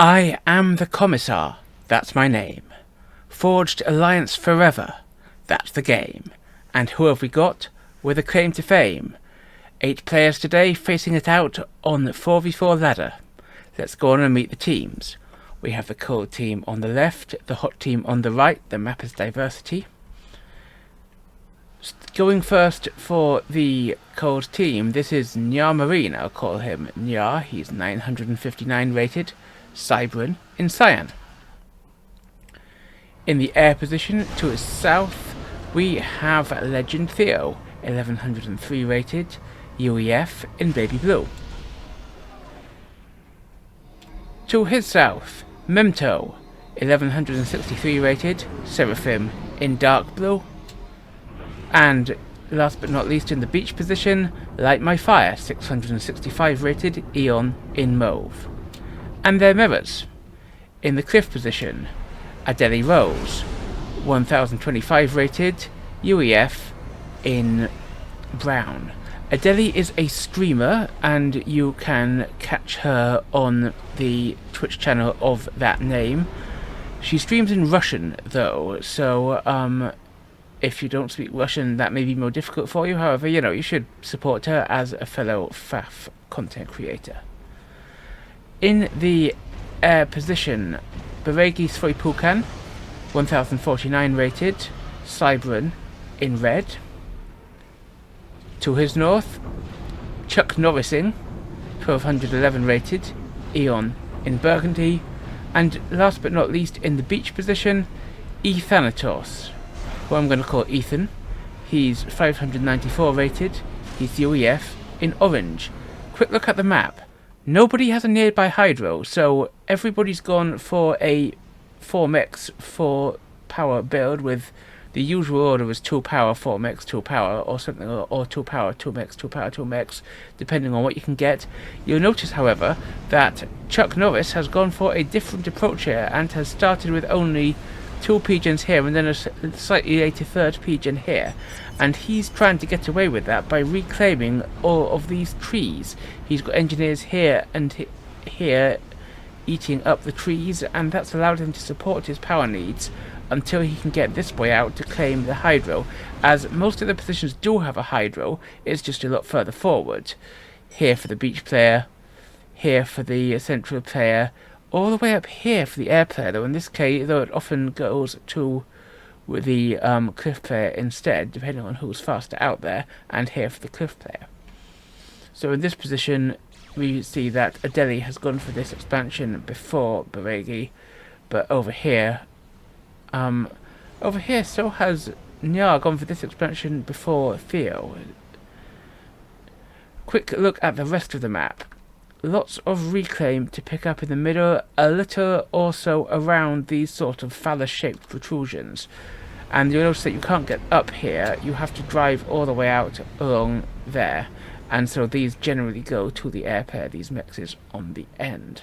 I am the Commissar, that's my name. Forged alliance forever, that's the game. And who have we got with a claim to fame? 8 players today facing it out on 4v4 ladder. Let's go on and meet the teams. We have the cold team on the left, the hot team on the right. The map is diversity. Going first for the cold team, this is Nya Marine. I'll call him Nya. He's 959 rated. Cybran in Cyan. In the air position to his south, we have Legendtheo, 1103 rated. UEF in baby blue. To his south, Memto, 1163 rated. Seraphim in dark blue. And last but not least in the beach position, LightMyFire, 665 rated. Eon in mauve. And their mirrors. In the cliff position, AdelliRose, 1025 rated. UEF in brown. Adelli is a streamer, and you can catch her on the Twitch channel of that name. She streams in Russian, though, so if you don't speak Russian, that may be more difficult for you. However, you know, you should support her as a fellow FAF content creator. In the air position, BeregiSvoyPookan, 1049 rated. Cybran in red. To his north, ChuckNorrising, 1211 rated. Eon in burgundy. And last but not least, in the beach position, ethanatos, who I'm going to call Ethan. He's 594 rated. He's UEF in orange. Quick look at the map. Nobody has a nearby hydro, so everybody's gone for a 4-mix 4 power build with the usual order is 2 power, 4 mix, 2 power, or something, or 2 power, 2 mix, 2 power, 2 mix, depending on what you can get. You'll notice, however, that Chuck Norris has gone for a different approach here and has started with only 2 pigeons here and then a slightly later 3rd pigeon here. And he's trying to get away with that by reclaiming all of these trees. He's got engineers here and here eating up the trees, and that's allowed him to support his power needs until he can get this boy out to claim the hydro, as most of the positions do have a hydro. It's just a lot further forward. Here for the beach player, here for the central player, all the way up here for the air player, though in this case, though it often goes to the cliff player instead, depending on who's faster out there, and here for the cliff player. So in this position, we see that Adelli has gone for this expansion before Beregi, but over here so has Nya gone for this expansion before Theo. Quick look at the rest of the map. Lots of reclaim to pick up in the middle, a little also around these sort of phallus-shaped protrusions. And you'll notice that you can't get up here, you have to drive all the way out along there. And so these generally go to the air pair, these mixes on the end.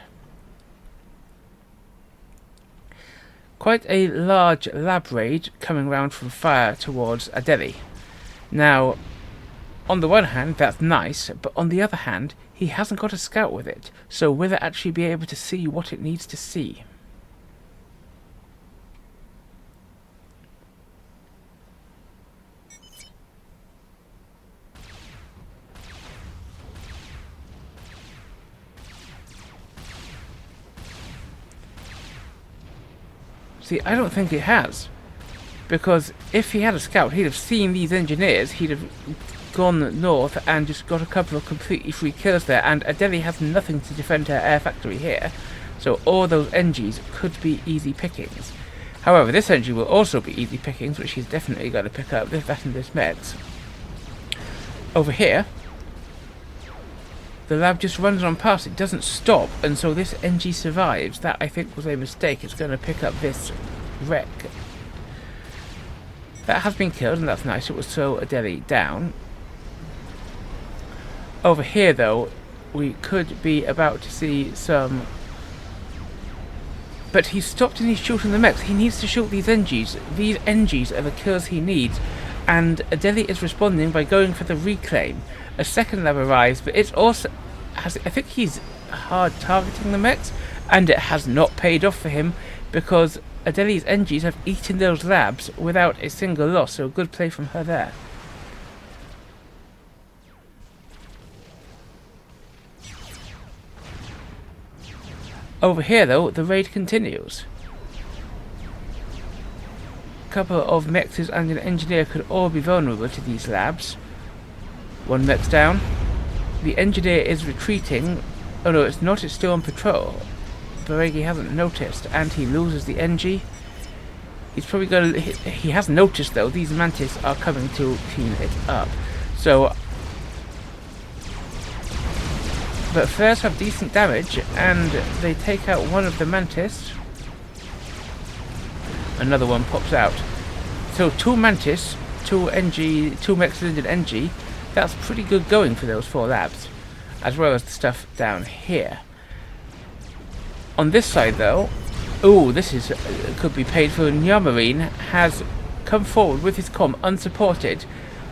Quite a large lab raid coming round from fire towards Adelli. Now, on the one hand, that's nice, but on the other hand, he hasn't got a scout with it, so will it actually be able to see what it needs to see? See, I don't think it has, because if he had a scout, he'd have seen these engineers, he'd have gone north and just got a couple of completely free kills there, and Adelli has nothing to defend her air factory here, so all those NGs could be easy pickings. However, this NG will also be easy pickings, which he's definitely got to pick up, that and this meds. Over here, the lab just runs on past, it doesn't stop, and so this NG survives. That, I think, was a mistake. It's going to pick up this wreck. That has been killed, and that's nice. It will slow Adelli down. Over here, though, we could be about to see some... But he's stopped and he's shooting the mechs. He needs to shoot these NGs. These NGs are the kills he needs. And Adelli is responding by going for the reclaim. A second lab arrives, but it's also... I think he's hard targeting the mechs, And it has not paid off for him, because Adelli's NGs have eaten those labs without a single loss, so a good play from her there. Over here though, the raid continues. A couple of mechs and an engineer could all be vulnerable to these labs. One mech's down. The engineer is retreating. Oh no, it's not, it's still on patrol. Beregi hasn't noticed, and he loses the NG. He's probably going to... He has noticed though, these mantis are coming to clean it up. So... But flares have decent damage, and they take out one of the mantis. Another one pops out. So 2 mantis, 2 NG, 2 mechs and an NG. That's pretty good going for those 4 labs, as well as the stuff down here. On this side though, ooh, this is could be paid for. Marine has come forward with his comm unsupported,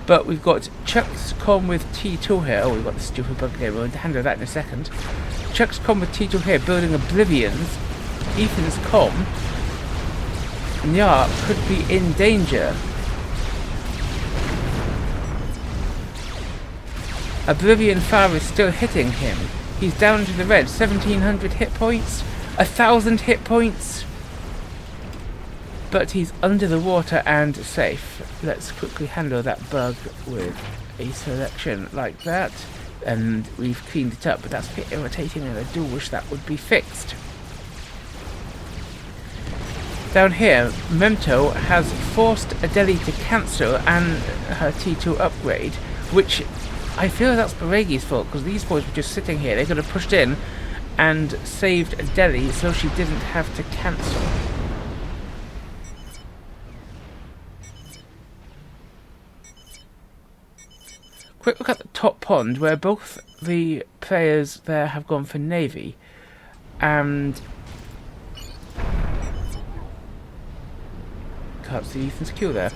but we've got Chuck's comm with T2 here. Oh, we've got the stupid bug here. We'll handle that in a second. Chuck's comm with T2 here, building Oblivions. Ethan's comm. Nya could be in danger. Oblivion Fire is still hitting him. He's down to the red. 1700 hit points. 1000 hit points. But he's under the water and safe. Let's quickly handle that bug with a selection like that. And we've cleaned it up, but that's a bit irritating, and I do wish that would be fixed. Down here, Memto has forced Adelli to cancel and her T2 upgrade, which I feel that's Beregi's fault, because these boys were just sitting here. They could have pushed in and saved Adelli so she didn't have to cancel. Quick look at the top pond, where both the players there have gone for Navy, and can't see Ethan's Q there.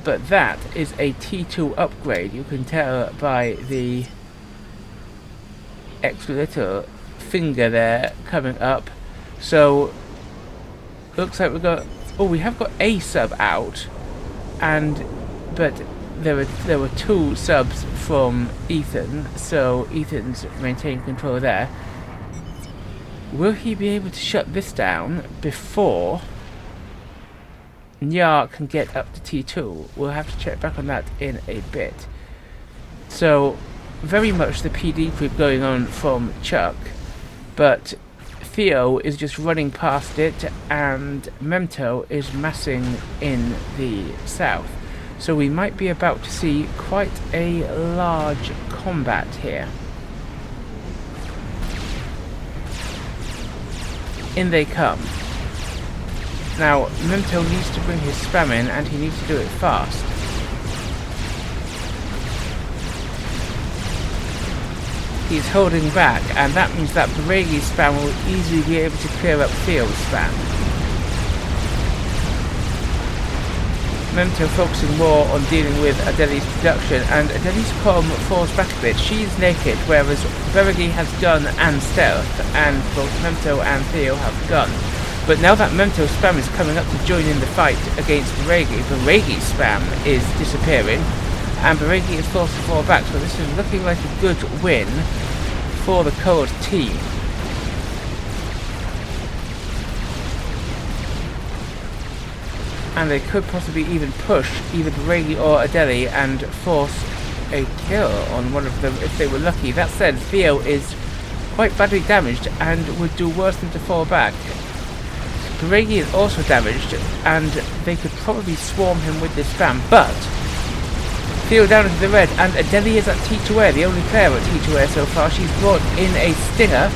But that is a T2 upgrade. You can tell by the extra little finger there coming up. So looks like we've got, oh, we have got a sub out, but there were 2 subs from Ethan, so Ethan's maintained control there. Will he be able to shut this down before Nya can get up to T2? We'll have to check back on that in a bit. So, very much the PD creep going on from Chuck, but Theo is just running past it, and Memto is massing in the south. So we might be about to see quite a large combat here. In they come. Now, Memto needs to bring his spam in, and he needs to do it fast. He's holding back, and that means that Beregi's spam will easily be able to clear up Theo's spam. Memto focusing more on dealing with Adelli's production, and Adelli's comm falls back a bit. She's naked, whereas Beregi has gun and stealth, and both Memto and Theo have gun. But now that Memto's spam is coming up to join in the fight against Beregi's spam is disappearing, and Beregi is forced to fall back, so this is looking like a good win for the Cold team. And they could possibly even push either Beregi or Adelli and force a kill on one of them if they were lucky. That said, Theo is quite badly damaged and would do worse than to fall back. Beregi is also damaged, and they could probably swarm him with this spam, but Theo down into the red, and Adelli is at T2A, the only player at T2A so far. She's brought in a stinger,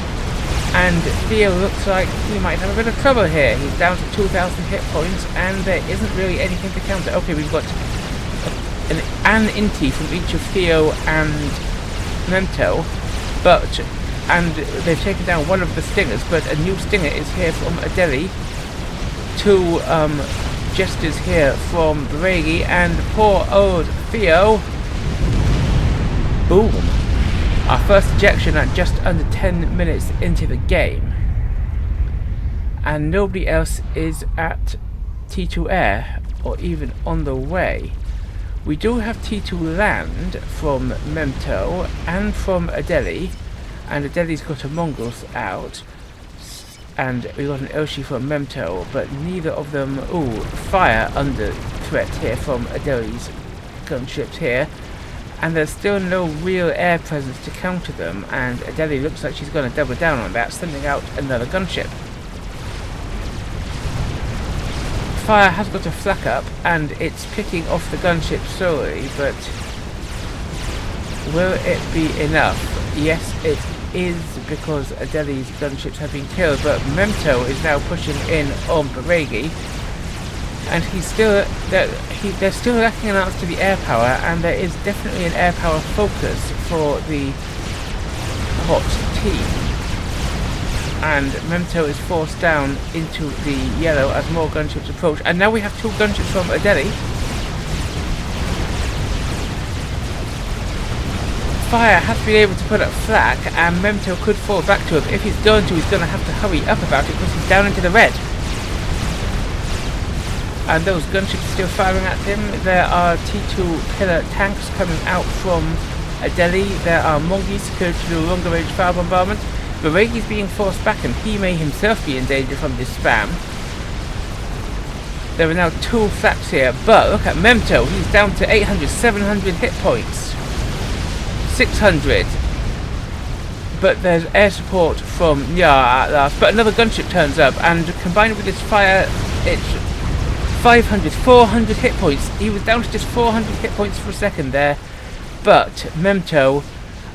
and Theo looks like he might have a bit of trouble here. He's down to 2,000 hit points, and there isn't really anything to counter. Okay, we've got an inti from each of Theo and Memto, and they've taken down one of the stingers, but a new stinger is here from Adelli. 2 jesters here from Beregi, and poor old Theo. Boom. Our first ejection at just under 10 minutes into the game. And nobody else is at T2 Air, or even on the way. We do have T2 Land from Memto and from Adelli, and Adelli's got a Mongols out, and we got an Oshi from Memto, but neither of them... Ooh, fire under threat here from Adelli's gunships here. And there's still no real air presence to counter them, and Adelli looks like she's going to double down on that, sending out another gunship. Fire has got a flak up, and it's picking off the gunship slowly, but will it be enough? Yes, it is, because Adelli's gunships have been killed, but Memto is now pushing in on Beregi. And they're still lacking an answer to the air power, and there is definitely an air power focus for the hot team. And Memto is forced down into the yellow as more gunships approach. And now we have 2 gunships from Adelli. Fire has been able to put up flak, and Memto could fall back to him. If he's going to have to hurry up about it because he's down into the red. And those gunships are still firing at him. There are T2 pillar tanks coming out from Adelli. There are Mongi secured to do longer range fire bombardment. Beregi's being forced back, and he may himself be in danger from this spam. There are now 2 flaks here, but look at Memto. He's down to 800, 700 hit points. 600. But there's air support from Nya at last. But another gunship turns up, and combined with this fire, it's 500, 400 hit points. He was down to just 400 hit points for a second there. But Memto,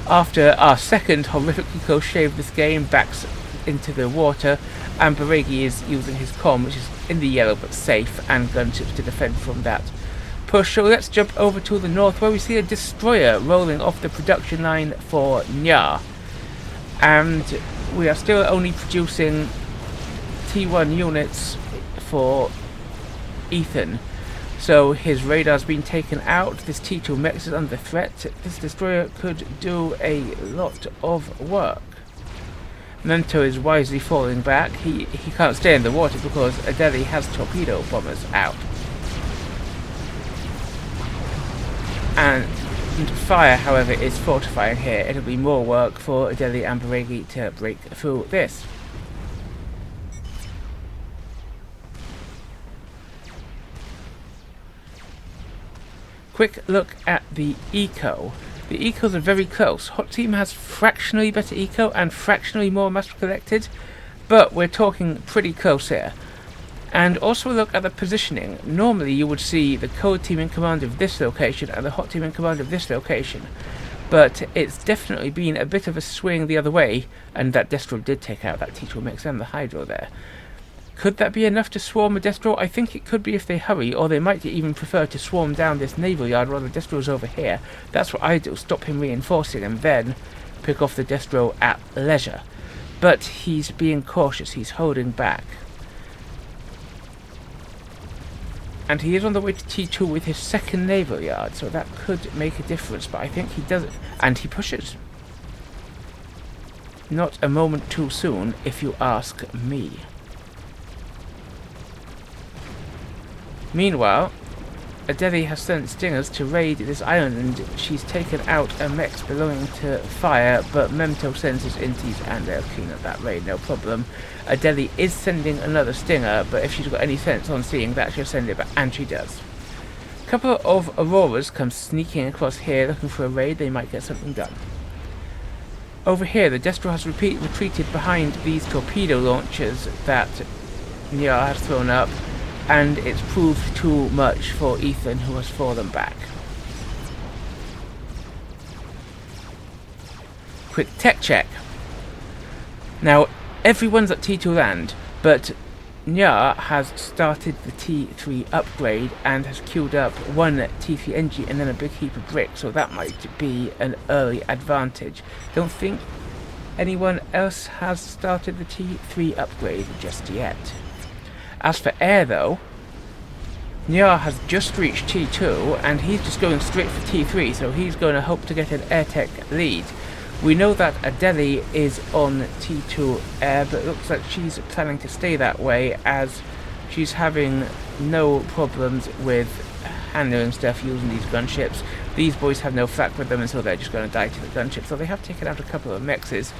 after our second horrifically close shave this game, backs into the water, and Beregi is using his comm, which is in the yellow but safe, and gunships to defend from that push. So let's jump over to the north, where we see a destroyer rolling off the production line for Nya. And we are still only producing T1 units for Ethan, so his radar's been taken out. This T2 mech is under threat. This destroyer could do a lot of work. Memto is wisely falling back. He can't stay in the water because Adelli has torpedo bombers out. And fire, however, is fortifying here. It'll be more work for Adelli and Beregi to break through this. Quick look at the eco. The ecos are very close. Hot Team has fractionally better eco and fractionally more mass collected, but we're talking pretty close here. And also look at the positioning. Normally you would see the Cold Team in command of this location and the Hot Team in command of this location, but it's definitely been a bit of a swing the other way, and that Destro did take out that T2 mix and the Hydro there. Could that be enough to swarm a Destro? I think it could be if they hurry, or they might even prefer to swarm down this naval yard while the Destro's over here. That's what I do, stop him reinforcing and then pick off the Destro at leisure. But he's being cautious, he's holding back. And he is on the way to T2 with his second naval yard, so that could make a difference, but I think he does it. And he pushes. Not a moment too soon, if you ask me. Meanwhile, Adelli has sent stingers to raid this island, and she's taken out a mech belonging to Fire, but Memto sends his inties and they'll clean up that raid, no problem. Adelli is sending another stinger, but if she's got any sense on seeing that, she'll send it back, and she does. A couple of Auroras come sneaking across here looking for a raid. They might get something done. Over here, the Destro has retreated behind these torpedo launchers that Nya has thrown up, and it's proved too much for Ethan, who has fallen back. Quick tech check. Now, everyone's at T2 land, but Nya has started the T3 upgrade and has queued up one T3 engine and then a big heap of bricks, so that might be an early advantage. Don't think anyone else has started the T3 upgrade just yet. As for air though, Nya has just reached T2 and he's just going straight for T3, so he's going to hope to get an air tech lead. We know that Adelli is on T2 air, but it looks like she's planning to stay that way as she's having no problems with handling stuff using these gunships. These boys have no flak with them, and so they're just going to die to the gunships. So they have taken out a couple of mexes.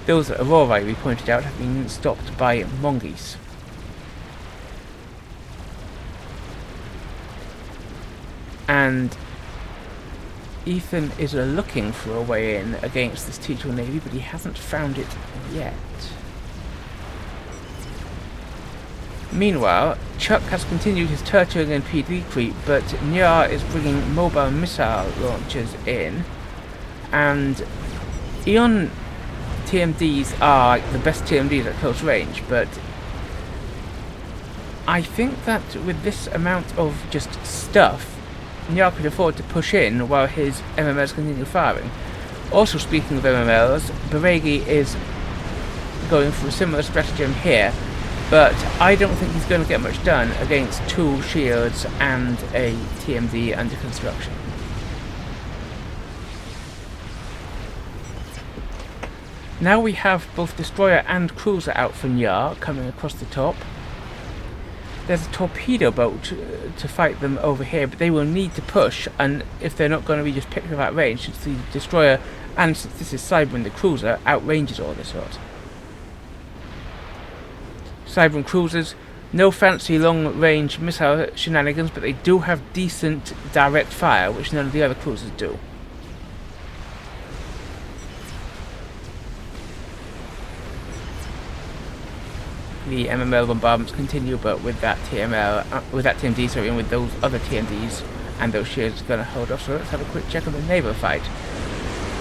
Those Aurora, we pointed out, have been stopped by Mongeese. And Ethan is looking for a way in against this T2 Navy, but he hasn't found it yet. Meanwhile, Chuck has continued his turtling and PD creep, but Nyar is bringing mobile missile launchers in, and Eon TMDs are the best TMDs at close range, but I think that with this amount of just stuff, Nyar could afford to push in while his MMLs continue firing. Also, speaking of MMLs, Beregi is going for a similar stratagem here, but I don't think he's going to get much done against 2 shields and a TMD under construction. Now we have both destroyer and cruiser out for Nyar coming across the top. There's a torpedo boat to fight them over here, but they will need to push, and if they're not going to be just picked without range, since the destroyer and since this is Cyber and the cruiser, outranges all this lot. Cyber and cruisers, no fancy long-range missile shenanigans, but they do have decent direct fire, which none of the other cruisers do. The MML bombardments continue, but with that TMD, sorry, and with those other TMDs and those shields, it's going to hold off. So let's have a quick check on the naval fight.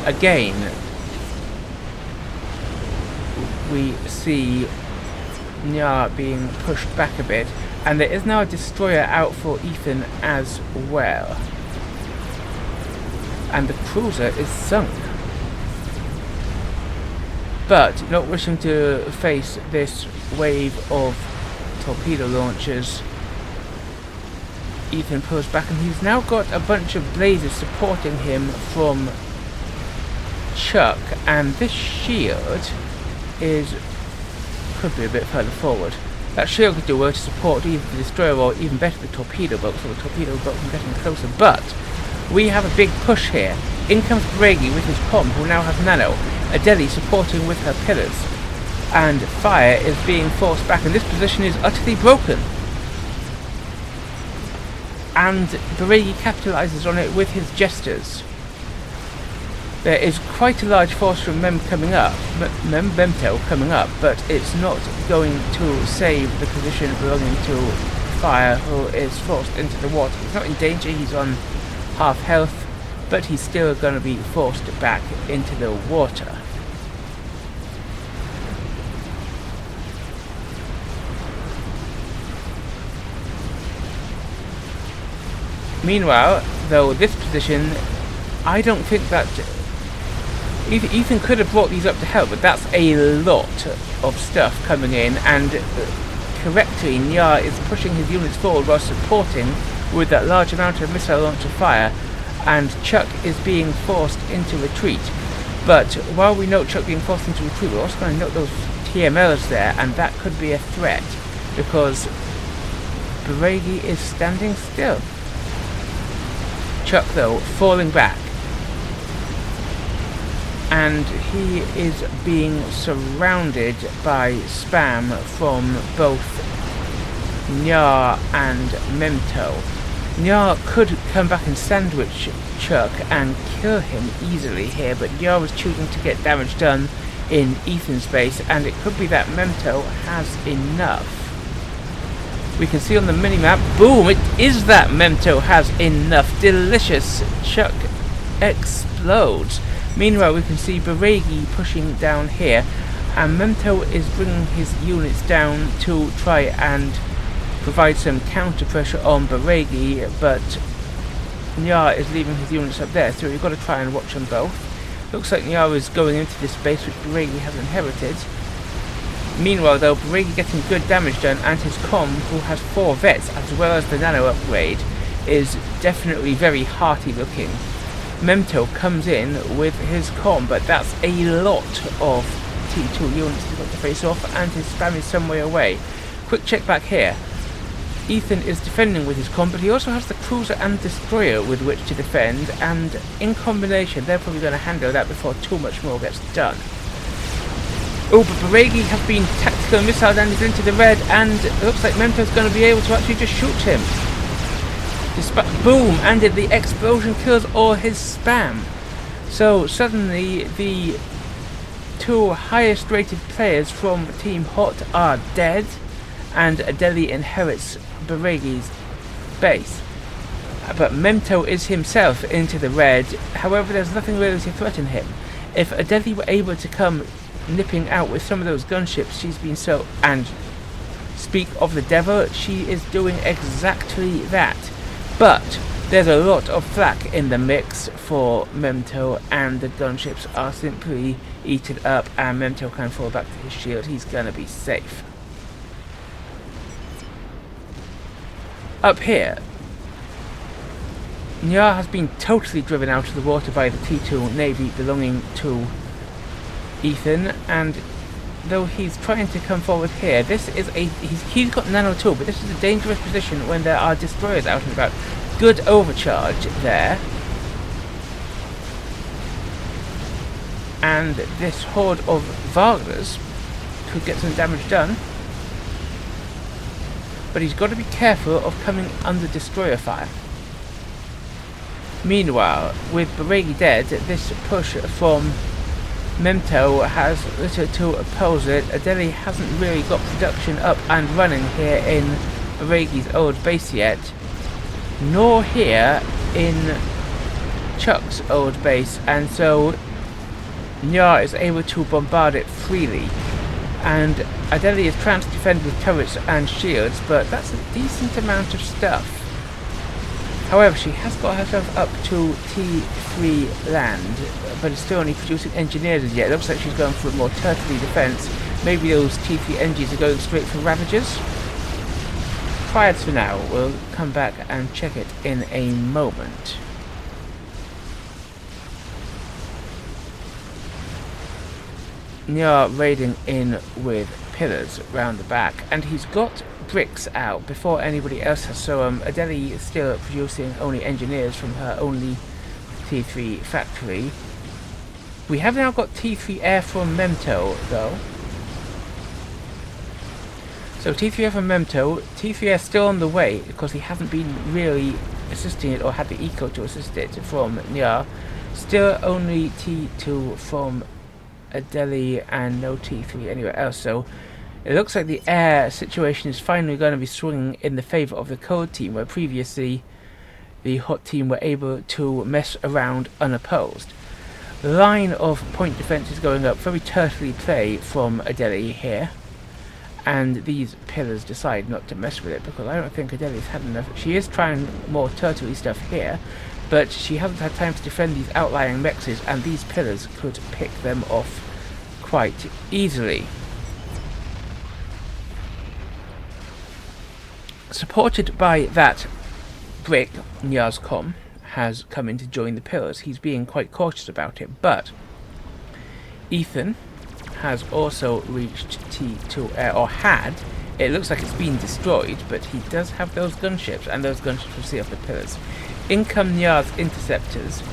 Again, we see Nyar being pushed back a bit, and there is now a destroyer out for Ethan as well. And the cruiser is sunk. But, not wishing to face this wave of torpedo launchers, Ethan pulls back, and he's now got a bunch of blazes supporting him from Chuck, and this shield could be a bit further forward. That shield could do well to support either the destroyer or even better the torpedo boat, so the torpedo boat can get in closer, but we have a big push here. In comes Beregi with his comm, who now has nano. Adelli supporting with her pillars, and fire is being forced back, and this position is utterly broken. And Beregi capitalizes on it with his jesters. There is quite a large force from Memto coming up, but it's not going to save the position belonging to Fire, who is forced into the water. He's not in danger, he's on half health, but he's still going to be forced back into the water. Meanwhile, though, this position, I don't think that Ethan could have brought these up to help, but that's a lot of stuff coming in, and correctly, Nyar is pushing his units forward while supporting with that large amount of missile launcher fire, and Chuck is being forced into retreat. But while we note Chuck being forced into retreat, we're also going to note those TMLs there, and that could be a threat, because Beregi is standing still. Chuck, though, falling back, and he is being surrounded by spam from both Nyar and Memto. Nyar could come back and sandwich Chuck and kill him easily here, but Nyar was choosing to get damage done in Ethan's base, and it could be that Memto has enough. We can see on the minimap, boom, it is that Memto has enough. Delicious. Chuck explodes. Meanwhile, we can see Beregi pushing down here, and Memto is bringing his units down to try and provide some counter pressure on Beregi, but Nyar is leaving his units up there, so we've got to try and watch them both. Looks like Nyar is going into this base which Beregi has inherited. Meanwhile, though, Beregi getting good damage done, and his comm, who has 4 vets as well as the nano upgrade, is definitely very hearty looking. Memto comes in with his comm, but that's a lot of T2 units he's got to face off, and his spam is some way away. Quick check back here. Ethan is defending with his comm, but he also has the cruiser and destroyer with which to defend, and in combination they're probably going to handle that before too much more gets done. Oh, but Beregi has been tactical missile and he's into the red, and it looks like Memto's going to be able to actually just shoot him. Boom! And the explosion kills all his spam. So suddenly the two highest rated players from Team Hot are dead, and Adelli inherits Beregi's base. But Memto is himself into the red. However, there's nothing really to threaten him. If Adelli were able to come nipping out with some of those gunships, she's been so... And speak of the devil, she is doing exactly that. But there's a lot of flak in the mix for Memto, and the gunships are simply eaten up, and Memto can fall back to his shield. He's gonna be safe. Up here, Nyar has been totally driven out of the water by the T2 Navy belonging to Ethan, and though he's trying to come forward here, this is a... He's got Nano 2, but this is a dangerous position when there are destroyers out and about. Good overcharge there. And this horde of Valkyries could get some damage done. But he's got to be careful of coming under destroyer fire. Meanwhile, with Beregi dead, this push from Memto has little to oppose it. Adelli hasn't really got production up and running here in Beregi's old base yet, nor here in Chuck's old base, and so Nyar is able to bombard it freely. And Adelli is trying to defend with turrets and shields, but that's a decent amount of stuff. However, she has got herself up to T3 land, but is still only producing engineers as yet. It looks like she's going for a more turtley defense. Maybe those T3 engines are going straight for Ravagers. Quiet for now. We'll come back and check it in a moment. Nyar raiding in with pillars round the back, and he's got bricks out before anybody else has, so Adelli is still producing only engineers from her only T3 factory. We have now got T3 air from Memto though. So T3 air from Memto, T3 air still on the way because he hasn't been really assisting it or had the eco to assist it from Nyar. Still only T2 from Adelli and no T3 anywhere else, so it looks like the air situation is finally going to be swinging in the favour of the cold team, where previously the hot team were able to mess around unopposed. The line of point defence is going up, very turtley play from Adelli here, and these pillars decide not to mess with it because I don't think Adelli's had enough. She is trying more turtley stuff here, but she hasn't had time to defend these outlying mexes, and these pillars could pick them off quite easily. Supported by that brick, Nyar's comm has come in to join the pillars. He's being quite cautious about it, but Ethan has also reached T2 air, or had. It looks like it's been destroyed, but he does have those gunships, and those gunships will see off the pillars. In come Nyar's interceptors,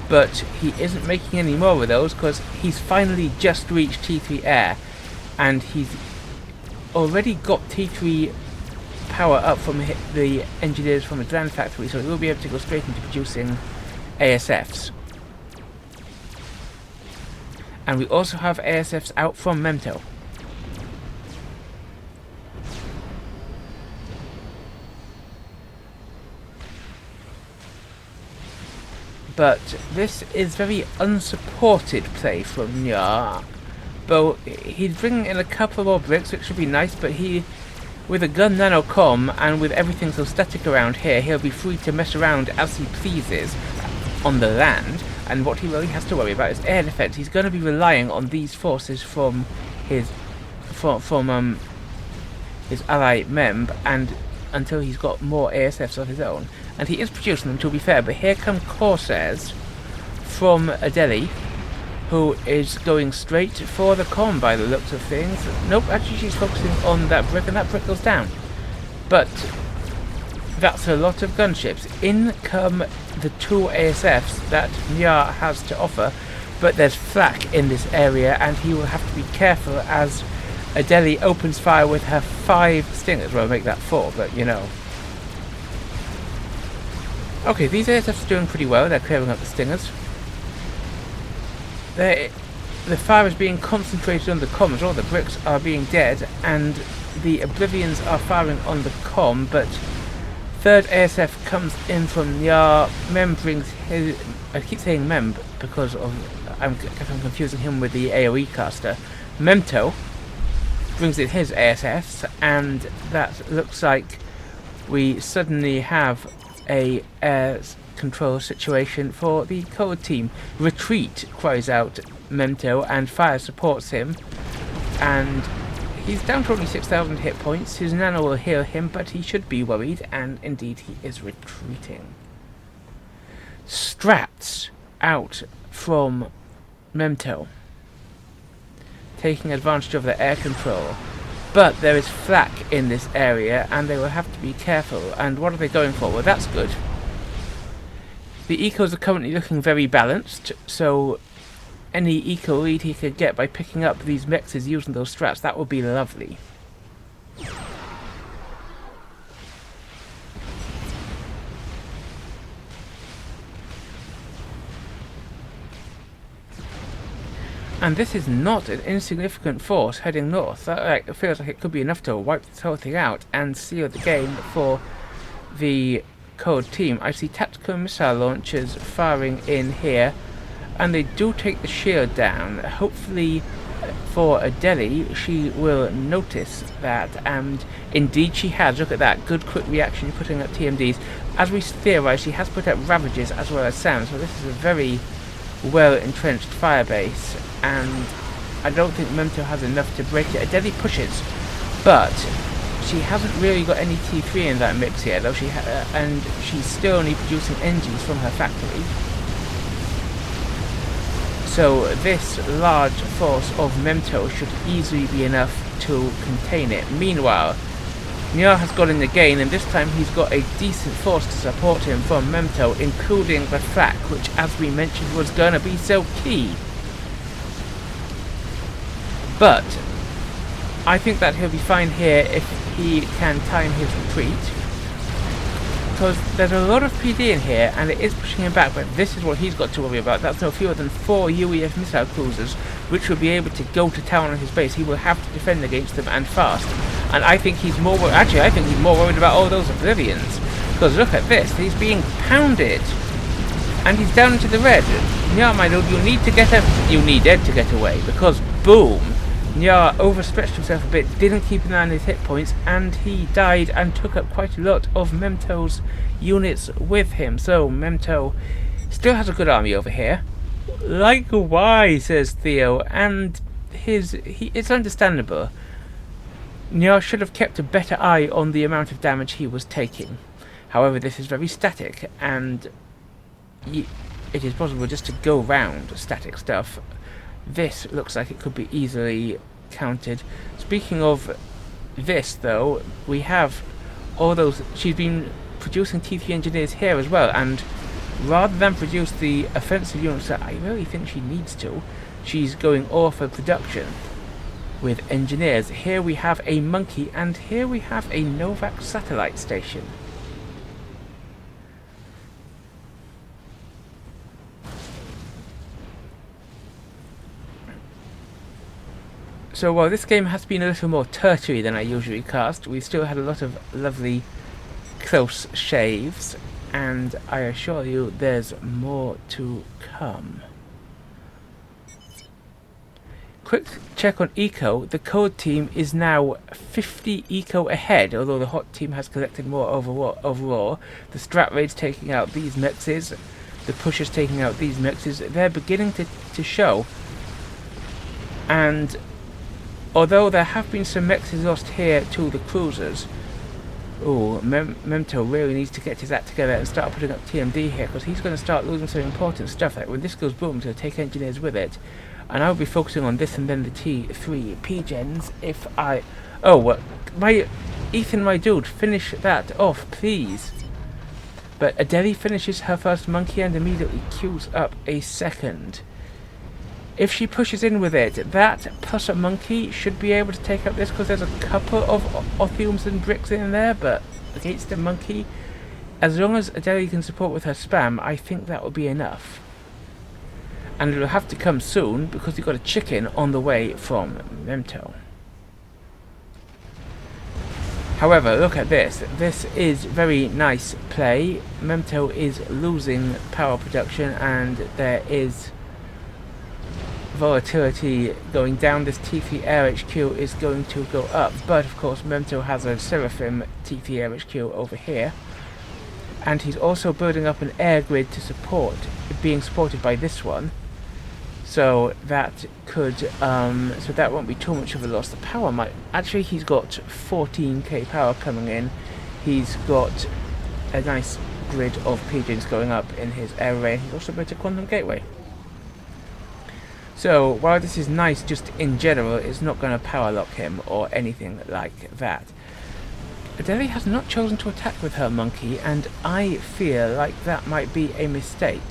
but he isn't making any more with those because he's finally just reached T3 air, and he's already got T3 power up from the engineers from his land factory, so he will be able to go straight into producing ASFs. And we also have ASFs out from Memto. But this is very unsupported play from Nyar. But he's bringing in a couple more bricks, which should be nice, but he, with a gun nano comm and with everything so static around here, he'll be free to mess around as he pleases on the land, and what he really has to worry about is air defense. He's going to be relying on these forces from his his ally Memb, and until he's got more ASFs of his own, and he is producing them, to be fair. But here come Corsairs from Adelli, who is going straight for the comm by the looks of things. Nope, actually she's focusing on that brick, and that brick goes down. But that's a lot of gunships. In come the 2 ASFs that Nyar has to offer, but there's flak in this area, and he will have to be careful as Adelli opens fire with her 5 stingers. Well, make that 4, but you know. Okay, these ASFs are doing pretty well. They're clearing up the stingers. The fire is being concentrated on the comms. All the bricks are being dead, and the Oblivions are firing on the comm, but 3rd ASF comes in from Nyar. Mem brings his... I keep saying Mem because of... I'm confusing him with the AoE caster. Memto brings in his ASFs, and that looks like we suddenly have a air control situation for the code team. Retreat, cries out Memto, and fire supports him, and he's down to only 6,000 hit points. His nano will heal him, but he should be worried, and indeed he is retreating. Strats out from Memto, taking advantage of the air control. But there is flak in this area, and they will have to be careful. And what are they going for? Well, that's good. The ecos are currently looking very balanced, so any eco lead he could get by picking up these mexes using those strats, that would be lovely. And this is not an insignificant force heading north. That feels like it could be enough to wipe this whole thing out and seal the game for the code team. I see tactical missile launchers firing in here, and they do take the shield down. Hopefully for Adelli, she will notice that, and indeed she has. Look at that, good quick reaction putting up TMDs. As we theorise, she has put up Ravages as well as SAM, so this is a very well entrenched fire base, and I don't think Memto has enough to break it. Adelli pushes, but she hasn't really got any T3 in that mix here, though and she's still only producing engines from her factory. So this large force of Memto should easily be enough to contain it. Meanwhile, Nyar has got in the gain, and this time he's got a decent force to support him from Memto, including the flak, which, as we mentioned, was going to be so key. But I think that he'll be fine here if he can time his retreat, because there's a lot of PD in here, and it is pushing him back, but this is what he's got to worry about. That's no fewer than 4 UEF missile cruisers, which will be able to go to town on his base. He will have to defend against them, and fast. And I think he's more I think he's more worried about all those Oblivions, because look at this, he's being pounded, and he's down into the red. Nyar, my lord, you need Ed to get away, because boom, Nyar overstretched himself a bit, didn't keep an eye on his hit points, and he died and took up quite a lot of Memto's units with him. So Memto still has a good army over here. Like why, says Theo, and it's understandable. Nyar should have kept a better eye on the amount of damage he was taking. However, this is very static, and it is possible just to go round static stuff. This looks like it could be easily counted. Speaking of this, though, we have all those... She's been producing T3 engineers here as well, and rather than produce the offensive units that I really think she needs to, she's going all for production with engineers. Here we have a monkey, and here we have a Novak satellite station. So while this game has been a little more tertiary than I usually cast, we still had a lot of lovely close shaves, and I assure you there's more to come. Quick check on eco. The code team is now 50 eco ahead, although the hot team has collected more overall. The strat raids taking out these mexes, the pushers taking out these mexes, they're beginning to show. And although there have been some mexes lost here to the cruisers, Ooh, Memto really needs to get his act together and start putting up TMD here, because he's going to start losing some important stuff. Like when this goes boom, it's going to take engineers with it. And I'll be focusing on this and then the T3 P-gens if I... Oh, what? Ethan, my dude, finish that off, please. But Adelli finishes her first monkey and immediately queues up a second. If she pushes in with it, that plus a monkey should be able to take up this, because there's a couple of Othums and bricks in there, but against the monkey, as long as Adelli can support with her spam, I think that will be enough. And it'll have to come soon, because you've got a chicken on the way from Memto. However, look at this. This is very nice play. Memto is losing power production, and there is volatility going down. This T3 Air HQ is going to go up, but of course Memto has a Seraphim T3 Air HQ over here, and he's also building up an air grid to support, being supported by this one, so that could so that won't be too much of a loss. The power might actually, he's got 14k power coming in. He's got a nice grid of pigeons going up in his air array. He's also built a quantum gateway. So, while this is nice just in general, it's not going to power lock him or anything like that. Adelli has not chosen to attack with her monkey, and I feel like that might be a mistake.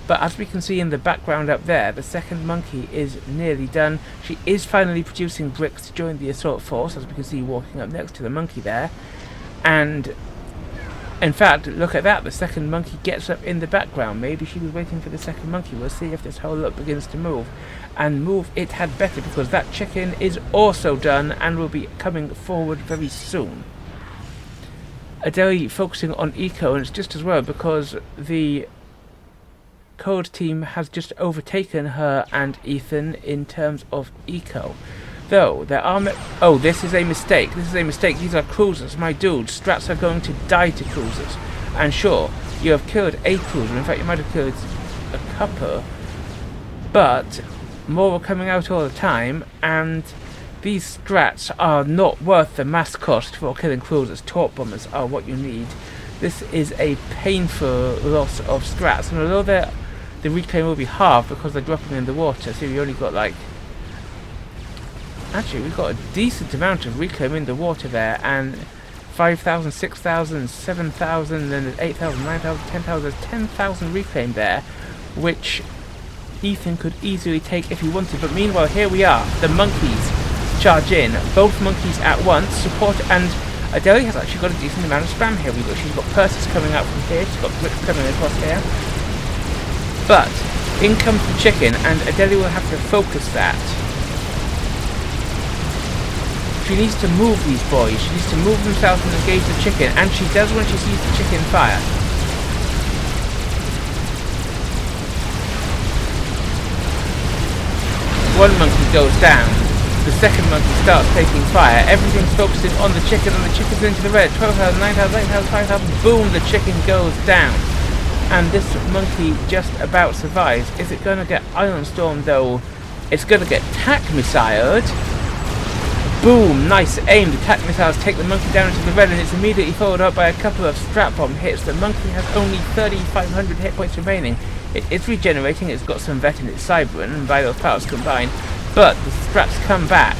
But as we can see in the background up there, the second monkey is nearly done. She is finally producing bricks to join the assault force, as we can see walking up next to the monkey there. And in fact, look at that, the second monkey gets up in the background. Maybe she was waiting for the second monkey. We'll see if this whole lot begins to move. And move it had better, because that chicken is also done and will be coming forward very soon. Adelli focusing on eco, and it's just as well because the code team has just overtaken her and Ethan in terms of eco. Though there are oh, this is a mistake. This is a mistake. These are cruisers, my dude. Strats are going to die to cruisers. And sure, you have killed a cruiser. In fact, you might have killed a couple, but more are coming out all the time, and these strats are not worth the mass cost for killing cruisers. Torp bombers are what you need. This is a painful loss of strats, and although the reclaim will be halved because they're dropping in the water, so we only got like... Actually, we've got a decent amount of reclaim in the water there, and 5,000, 6,000, 7,000, then there's 8,000, 9,000, 10,000, there's 10,000 reclaim there, which Ethan could easily take if he wanted. But meanwhile, here we are, the monkeys charge in, both monkeys at once, support, and Adelli has actually got a decent amount of spam here. She's got purses coming out from here, she's got bricks coming across here. But in comes the chicken, and Adelli will have to focus that. She needs to move these boys, she needs to move themselves and engage the chicken, and she does when she sees the chicken fire. One monkey goes down, the second monkey starts taking fire, everything's focusing on the chicken, and the chicken's into the red. 12,000, 9,000, 8,000, 5,000, boom, the chicken goes down. And this monkey just about survives. Is it going to get Iron Storm though? It's going to get tack missiled. Boom, nice aim. The tack missiles take the monkey down into the red, and it's immediately followed up by a couple of strap bomb hits. The monkey has only 3,500 hit points remaining. It is regenerating, it's got some vet in its Cybran, and by those powers combined, but the straps come back.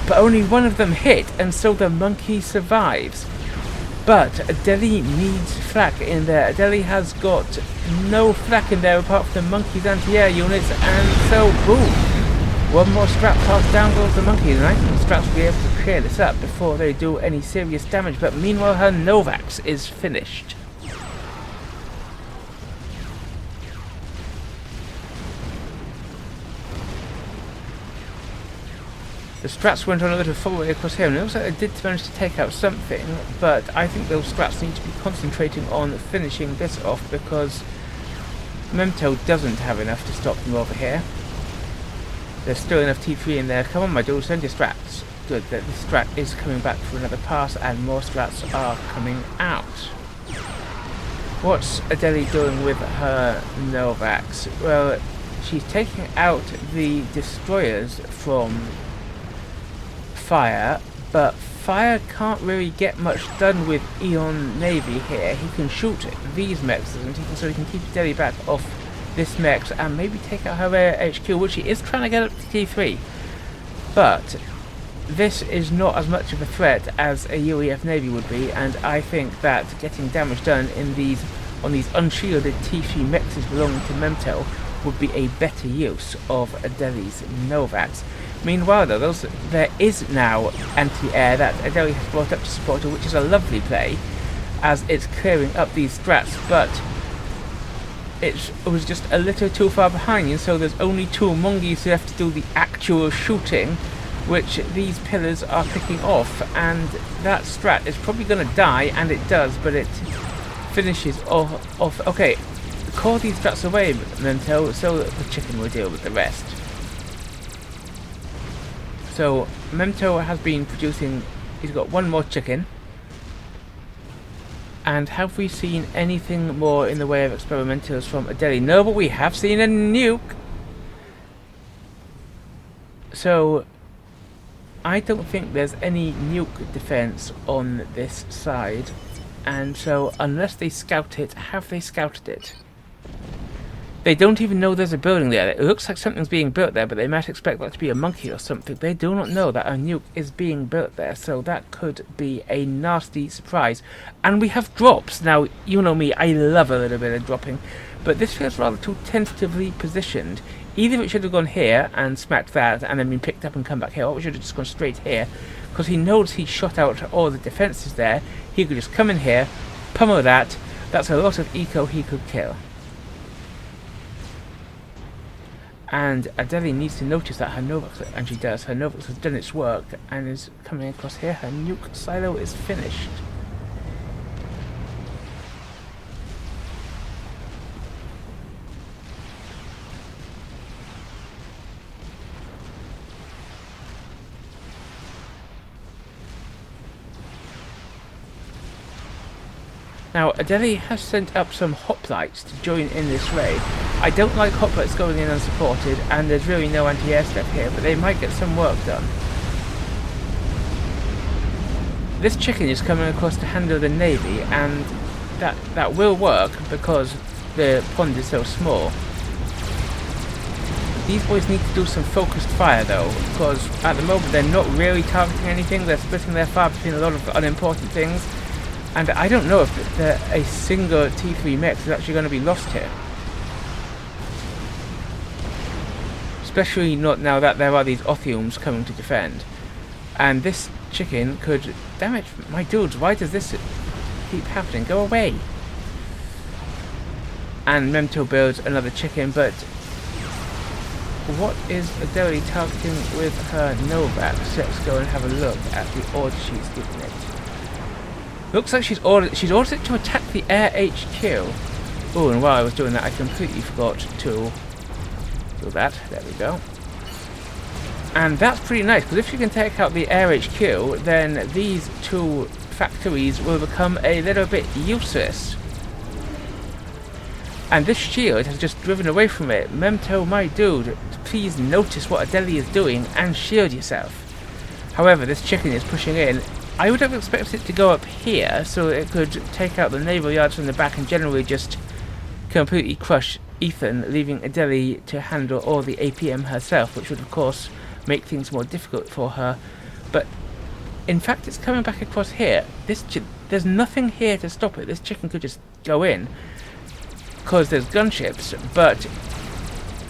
But only one of them hit, and so the monkey survives. But Adelli needs flak in there. Adelli has got no flak in there apart from the monkey's anti-air units, and so boom! One more strap pass down goes the monkey, and I think the straps will be able to clear this up before they do any serious damage, but meanwhile her Novax is finished. The strats went on a little forward across here, and it looks like they did manage to take out something, but I think those strats need to be concentrating on finishing this off, because Memto doesn't have enough to stop them over here. There's still enough T3 in there. Come on, my dude, send your strats. Good, that the strat is coming back for another pass, and more strats are coming out. What's Adelli doing with her Novax? Well, she's taking out the destroyers from fire, But fire can't really get much done with Eon Navy here. He can shoot these mechs, so he can keep Adelie back off this mech and maybe take out her air HQ, which he is trying to get up to T3. But this is not as much of a threat as a UEF Navy would be, and I think that getting damage done in these on these unshielded T3 mechs belonging to Memto would be a better use of Adelie's Novats. Meanwhile though, there is now anti-air that Adelie has brought up to support her, which is a lovely play, as it's clearing up these strats, but it was just a little too far behind, and so there's only 2 monkeys left to do the actual shooting, which these pillars are picking off, and that strat is probably going to die, and it does, but it finishes off. Okay, call these strats away, Memto, so that the chicken will deal with the rest. So Memto has been producing, he's got 1 more chicken. And have we seen anything more in the way of experimentals from Adelie? No, but we have seen a nuke. So I don't think there's any nuke defense on this side. And so unless they scout it, have they scouted it? They don't even know there's a building there. It looks like something's being built there, but they might expect that to be a monkey or something. They do not know that a nuke is being built there, so that could be a nasty surprise. And we have drops. Now, you know me, I love a little bit of dropping, but this feels rather too tentatively positioned. Either it should have gone here and smacked that and then been picked up and come back here, or it should have just gone straight here, because he knows he shot out all the defences there. He could just come in here, pummel that. That's a lot of eco he could kill. And Adelie needs to notice that her Novax, and she does, her Novax has done its work and is coming across here. Her nuke silo is finished. Now, Adelie has sent up some hoplites to join in this raid. I don't like hoplites going in unsupported, and there's really no anti-air stuff here, but they might get some work done. This chicken is coming across to handle the navy, and that will work because the pond is so small. These boys need to do some focused fire though, because at the moment they're not really targeting anything. They're splitting their fire between a lot of unimportant things. And I don't know if a single T3 mech is actually going to be lost here. Especially not now that there are these Othiums coming to defend. And this chicken could... Damn it, my dudes, why does this keep happening? Go away! And Memto builds another chicken, but... what is Adelie targeting with her Novax? Let's go and have a look at the order she's giving it. Looks like she's ordered it to attack the air HQ. Oh, and while I was doing that, I completely forgot to do that. There we go. And that's pretty nice, because if you can take out the air HQ, then these 2 factories will become a little bit useless. And this shield has just driven away from it. Memto, my dude, please notice what Adelie is doing and shield yourself. However, this chicken is pushing in. I would have expected it to go up here, so it could take out the naval yards from the back and generally just completely crush Ethan, leaving Adelie to handle all the APM herself, which would of course make things more difficult for her. But in fact, it's coming back across here. There's nothing here to stop it. This chicken could just go in, because there's gunships, but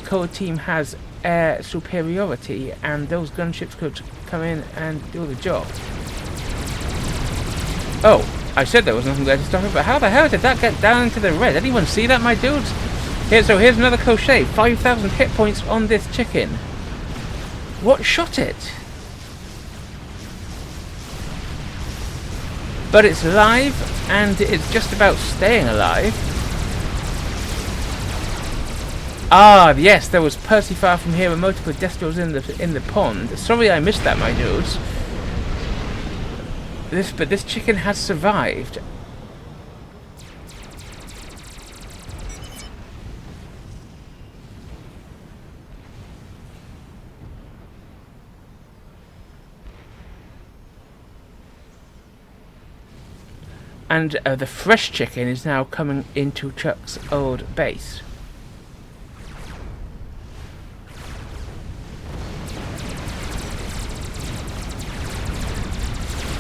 Cold Team has air superiority, and those gunships could come in and do the job. Oh, I said there was nothing there to stop it, but how the hell did that get down into the red? Anyone see that, my dudes? So here's another crochet. 5,000 hit points on this chicken. What shot it? But it's alive, and it's just about staying alive. Ah, yes, there was Percy far from here and multiple Destros in the pond. Sorry I missed that, my dudes. But this chicken has survived. And the fresh chicken is now coming into Chuck's old base.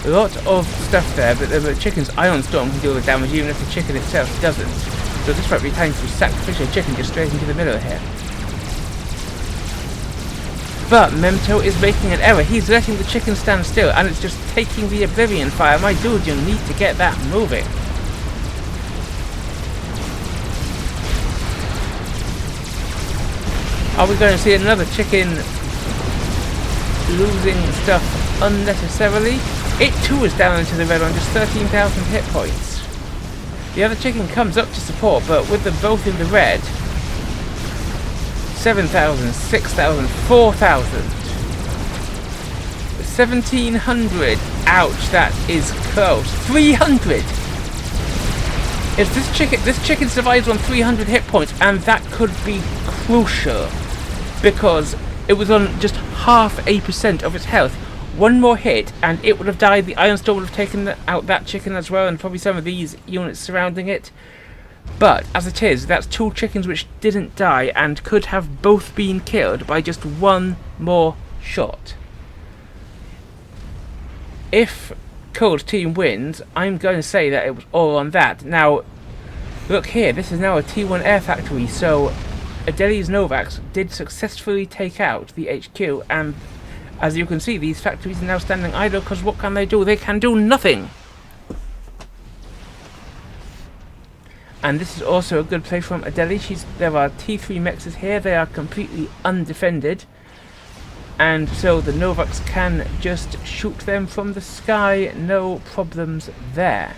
A lot of stuff there, but the chicken's Ion Storm can do all the damage even if the chicken itself doesn't. So this might be time to sacrifice a chicken just straight into the middle here. But Memto is making an error. He's letting the chicken stand still and it's just taking the Oblivion Fire. My dude, you need to get that moving. Are we going to see another chicken losing stuff unnecessarily? It too is down into the red on just 13,000 hit points. The other chicken comes up to support, but with them both in the red, 7,000, 6,000, 4,000, 1,700. Ouch, that is close. 300. If this chicken survives on 300 hit points, and that could be crucial, because it was on just half a % of its health. One more hit and it would have died. The Iron Storm would have taken out that chicken as well, and probably some of these units surrounding it. But as it is, that's two chickens which didn't die and could have both been killed by just one more shot. If Cold Team wins, I'm going to say that it was all on that. Now, look here, this is now a T1 air factory, so Adelli's Novax did successfully take out the HQ, and as you can see, these factories are now standing idle because what can they do? They can do nothing! And this is also a good play from Adelli. There are T3 mexes here, they are completely undefended. And so the Novax can just shoot them from the sky, no problems there.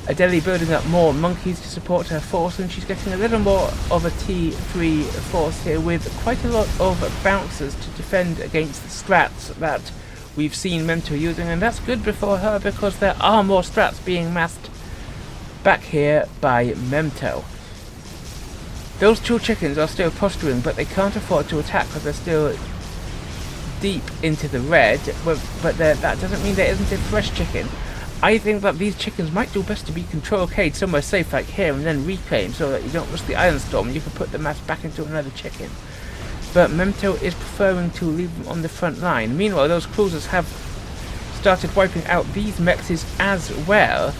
Adelli building up more monkeys to support her force, and she's getting a little more of a T3 force here with quite a lot of bouncers to defend against the strats that we've seen Memto using, and that's good before her because there are more strats being massed back here by Memto. Those two chickens are still posturing, but they can't afford to attack because they're still deep into the red, but that doesn't mean there isn't a fresh chicken. I think that these chickens might do best to be control K'd somewhere safe like here and then reclaim so that you don't risk the Iron Storm and you can put the mass back into another chicken. But Memto is preferring to leave them on the front line. Meanwhile, those cruisers have started wiping out these mexes as well,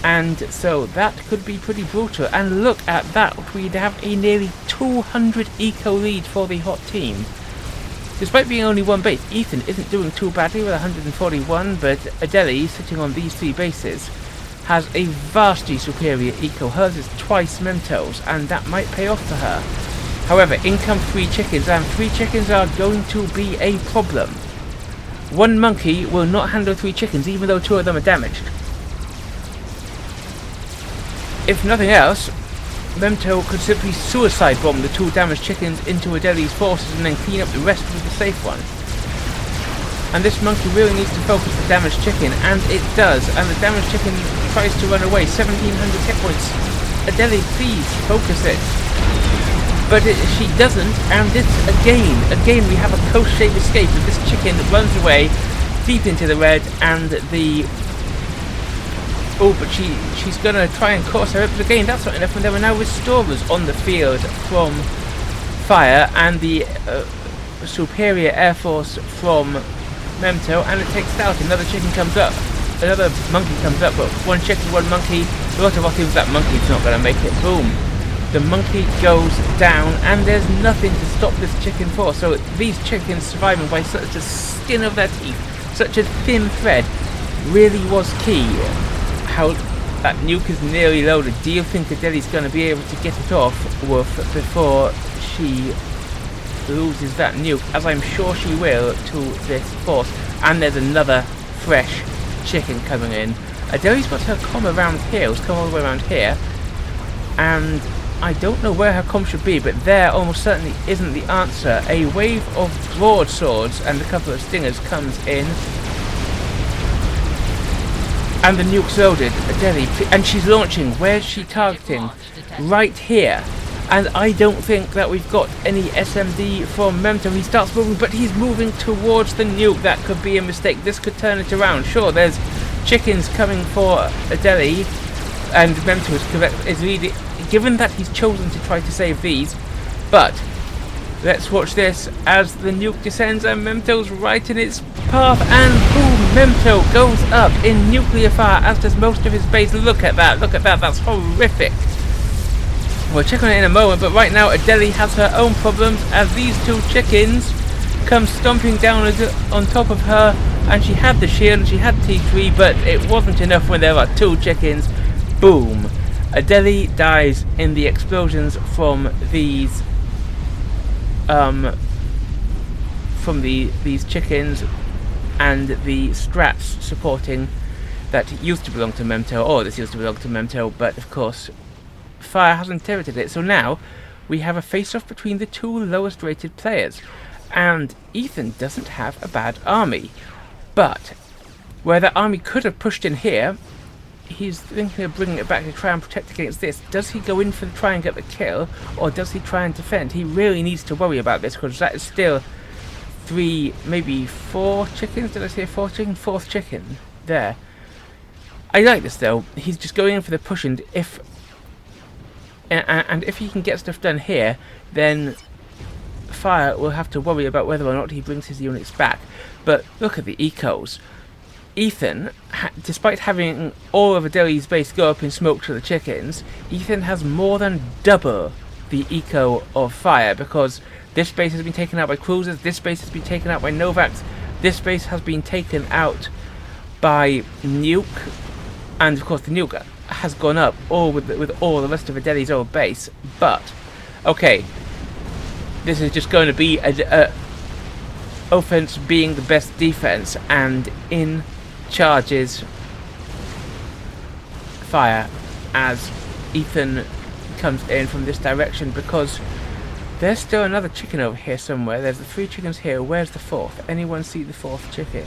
and so that could be pretty brutal. And look at that, we have a nearly 200 eco lead for the hot team. Despite being only one base, Ethan isn't doing too badly with 141, but Adelli, sitting on these three bases, has a vastly superior eco. Hers is twice Memto's, and that might pay off for her. However, in come 3 chickens, and 3 chickens are going to be a problem. One monkey will not handle 3 chickens, even though 2 of them are damaged. If nothing else, Memto could simply suicide bomb the 2 damaged chickens into Adelli's forces and then clean up the rest with the safe one. And this monkey really needs to focus the damaged chicken, and it does, and the damaged chicken tries to run away. 1,700 hit points. Adelli, please focus it. But she doesn't, and it's again we have a close-shave escape, and this chicken runs away deep into the red, and the... Oh, but she's going to try and course her up, but again, that's not enough, and there are now restorers on the field from Fire, and the superior air force from Memto, and it takes it out. Another chicken comes up, another monkey comes up, but 1 chicken, 1 monkey, a lot of our teams, that monkey's not going to make it. Boom. The monkey goes down, and there's nothing to stop this chicken force, so these chickens surviving by such a skin of their teeth, such a thin thread, really was key. How that nuke is nearly loaded. Do you think Adelli's going to be able to get it off, Wolf, before she loses that nuke? As I'm sure she will to this force. And there's another fresh chicken coming in. Adelli's got her comm around here. It's come all the way around here. And I don't know where her comm should be, but there almost certainly isn't the answer. A wave of broadswords and a couple of stingers comes in. And the nuke's loaded. Adelli, and she's launching. Where's she targeting? Right here. And I don't think that we've got any SMD from Memto. He starts moving, but he's moving towards the nuke. That could be a mistake. This could turn it around. Sure, there's chickens coming for Adelli, and Memto is correct. Is really given that he's chosen to try to save these, but let's watch this as the nuke descends and Memto's right in its path, and boom! Memto goes up in nuclear fire, as does most of his base. Look at that! Look at that! That's horrific. We'll check on it in a moment, but right now Adelli has her own problems as these two chickens come stomping down on top of her, and she had the shield and she had T3, but it wasn't enough when there are two chickens. Boom! Adelli dies in the explosions from these these chickens and the strats supporting that used to belong to Memto, or this used to belong to Memto, but of course fire has inherited it. So now we have a face-off between the two lowest rated players, and Ethan doesn't have a bad army, but where the army could have pushed in here, he's thinking of bringing it back to try and protect against this. Does he go in for the try and get the kill, or does he try and defend? He really needs to worry about this, because that is still 3, maybe 4 chickens. Did I say 4 chickens? 4th chicken there. I like this though. He's just going in for the push, and if he can get stuff done here, then Fire will have to worry about whether or not he brings his units back. But look at the ecos. Ethan, despite having all of Adelli's base go up in smoke to the chickens, Ethan has more than double the eco of Fire, because this base has been taken out by cruisers, this base has been taken out by Novax, this base has been taken out by Nuke, and of course the Nuke has gone up all with all the rest of Adelli's old base. But okay, this is just going to be a offense being the best defense, and in charges Fire as Ethan comes in from this direction, because there's still another chicken over here somewhere. There's the 3 chickens here. Where's the 4th? Anyone see the 4th chicken?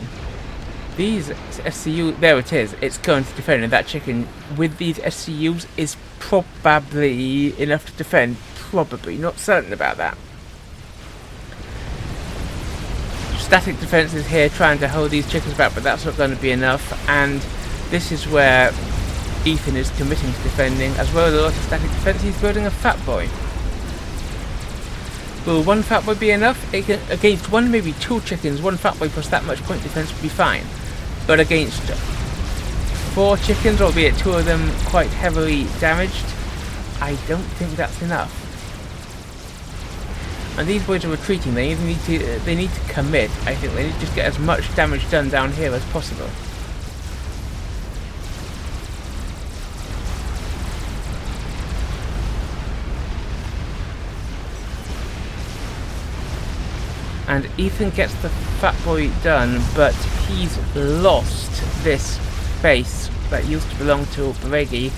These SCU, there it is. It's going to defend, and that chicken with these SCUs is probably enough to defend. Probably, not certain about that. Static defense is here trying to hold these chickens back, but that's not going to be enough, and this is where Ethan is committing to defending, as well as a lot of static defense. He's building a fat boy. Will one fat boy be enough? Against 1, maybe 2 chickens, 1 fat boy plus that much point defense would be fine. But against 4 chickens, albeit 2 of them quite heavily damaged, I don't think that's enough. And these boys are retreating. They need to commit. I think they need to just get as much damage done down here as possible. And Ethan gets the fat boy done, but he's lost this base that used to belong to Beregi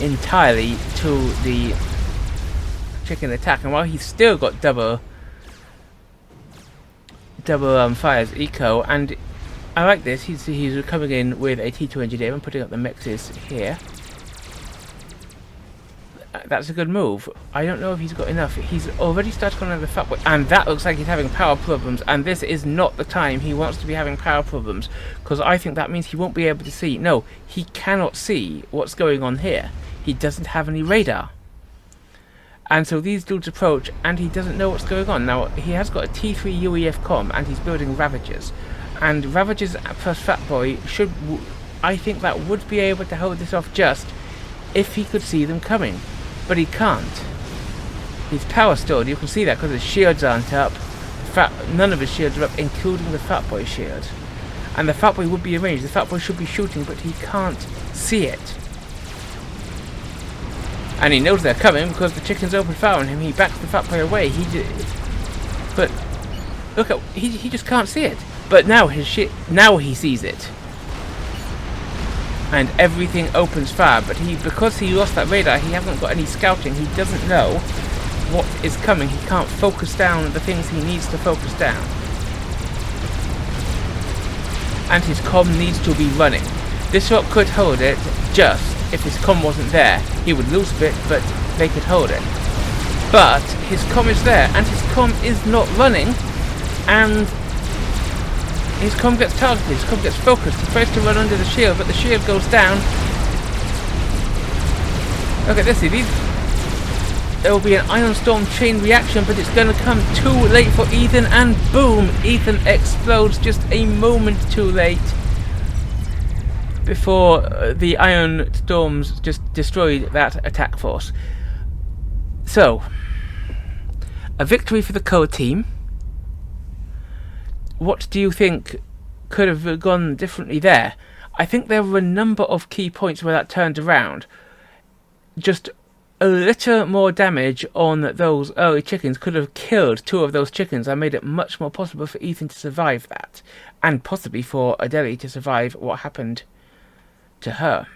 entirely to the chicken attack. And while he's still got double Fire's eco, and I like this, he's coming in with a T2 engineer and putting up the mixes here. That's a good move. I don't know if he's got enough. He's already started on another fat boy, and that looks like he's having power problems, and this is not the time he wants to be having power problems, because I think that means he won't be able to see. No, he cannot see what's going on here. He doesn't have any radar. And so these dudes approach, and he doesn't know what's going on. Now, he has got a T3 UEF comm, and he's building Ravagers. And Ravagers plus Fat Boy should, I think that would be able to hold this off just if he could see them coming. But he can't. He's power stored, you can see that because his shields aren't up. None of his shields are up, including the Fat Boy shield. And the Fat Boy would be arranged. The Fat Boy should be shooting, but he can't see it. And he knows they're coming because the chickens open fire on him. He backs the Fat Boy away. But look at, he just can't see it. But now now he sees it. And everything opens fire, but because he lost that radar, he hasn't got any scouting. He doesn't know what is coming. He can't focus down the things he needs to focus down. And his comm needs to be running. This rock could hold it just if his comm wasn't there. He would lose a bit, but they could hold it. But his comm is there, and his comm is not running, and His comm gets targeted, his comm gets focused. He tries to run under the shield, but the shield goes down. Look at this, there will be an Ion Storm chain reaction, but it's going to come too late for Ethan, and boom! Ethan explodes just a moment too late before the Ion Storms just destroyed that attack force. So, a victory for the core team. What do you think could have gone differently there? I think there were a number of key points where that turned around. Just a little more damage on those early chickens could have killed 2 of those chickens and made it much more possible for Ethan to survive that, and possibly for Adelie to survive what happened to her.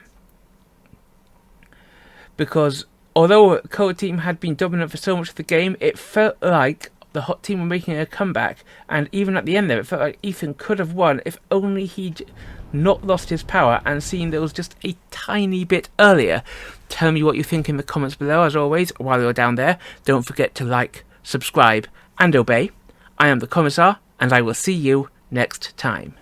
Because although Code Team had been dominant for so much of the game, it felt like the Hot Team were making a comeback, and even at the end there, it felt like Ethan could have won if only he'd not lost his power and seen those just a tiny bit earlier. Tell me what you think in the comments below. As always, while you're down there, don't forget to like, subscribe, and obey. I am the Commissar, and I will see you next time.